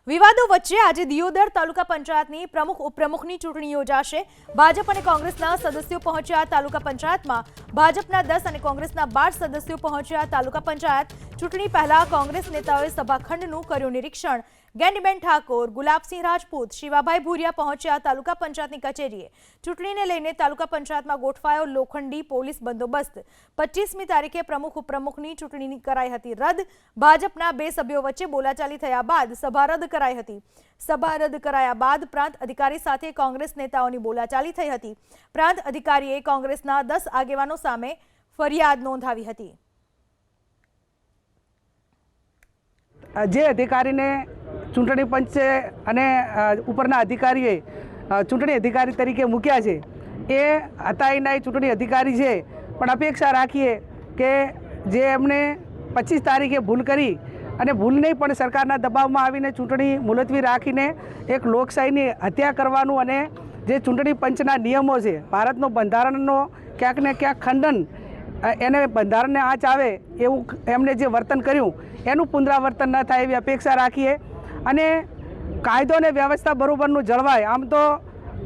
વિવાદો વચ્ચે આજે દિયોદર તાલુકા પંચાયતની પ્રમુખ ઉપપ્રમુખની ચૂંટણી યોજાશે। ભાજપ અને કોંગ્રેસના સદસ્યો પહોંચ્યા તાલુકા પંચાયતમાં। ભાજપના 10 અને કોંગ્રેસના 12 સદસ્યો પહોંચ્યા તાલુકા પંચાયત। ચૂંટણી પહેલા કોંગ્રેસ નેતાઓએ સભાખંડનું કર્યું નિરીક્ષણ। ગેનીબેન ઠાકોર, ગુલાબસિંહ રાજપૂત, શિવાભાઈ ભૂરિયા પહોંચ્યા તાલુકા પંચાયતની કચેરીએ। ચૂંટણીને લઈને તાલુકા પંચાયતમાં ગોઠવાયો લોખંડી પોલીસ બંદોબસ્ત। 25મી તારીખે પ્રમુખ ઉપપ્રમુખની ચૂંટણી કરાઈ હતી રદ। ભાજપના 2 સભ્યો વચ્ચે બોલાચાલી થયા બાદ સભા રદ કરાઈ હતી। સભા રદ કરાયા બાદ પ્રાંત અધિકારી સાથે કોંગ્રેસ નેતાઓની બોલાચાલી થઈ હતી। પ્રાંત અધિકારીએ કોંગ્રેસના 10 આગેવાનો સામે ફરિયાદ નોંધાવી હતી। જે અધિકારીને ચૂંટણી પંચે અને ઉપરના અધિકારીએ ચૂંટણી અધિકારી તરીકે મૂક્યા છે એ હતાઈના ચૂંટણી અધિકારી છે, પણ અપેક્ષા રાખીએ કે જે એમણે 25 તારીખે ભૂલ કરી અને ભૂલ નહીં પણ સરકારના દબાવમાં આવીને ચૂંટણી મુલતવી રાખીને એક લોકશાહીની હત્યા કરવાનું અને જે ચૂંટણી પંચના નિયમો છે, ભારતનો બંધારણનો ક્યાંક ને ક્યાંક ખંડન, એને બંધારણને આંચ આવે એવું એમણે જે વર્તન કર્યું એનું પુનરાવર્તન ન થાય એવી અપેક્ષા રાખીએ અને કાયદો અને વ્યવસ્થા બરોબરનું જળવાય। આમ તો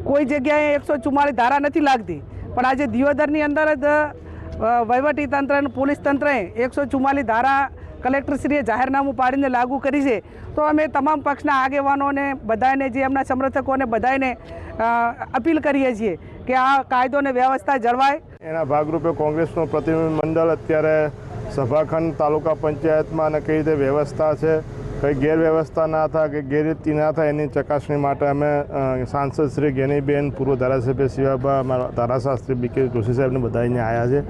કોઈ જગ્યાએ 144 ધારા નથી લાગતી, પણ આજે દિયોદરની અંદર જ વહીવટી તંત્ર અને પોલીસ તંત્રએ 144 ધારા કલેક્ટરશ્રીએ જાહેરનામું પાડીને લાગુ કરી છે। તો અમે તમામ પક્ષના આગેવાનોને બધાને જે એમના સમર્થકોને બધાને અપીલ કરીએ છીએ કે આ કાયદો અને વ્યવસ્થા જળવાય। એના ભાગરૂપે કોંગ્રેસનું પ્રતિનિધિ મંડળ અત્યારે સભાખંડ તાલુકા પંચાયતમાં અને કઈ રીતે વ્યવસ્થા છે, કંઈ ગેરવ્યવસ્થા ના થાય કે ગેરરીતિ ના થાય એની ચકાસણી માટે અમે સાંસદ શ્રી ગેનીબેન, પૂર્વ ધારાસભ્ય શિવાબા, અમારા ધારાશાસ્ત્રી BK જોશી સાહેબને બધા અહીંયા આવ્યા છે।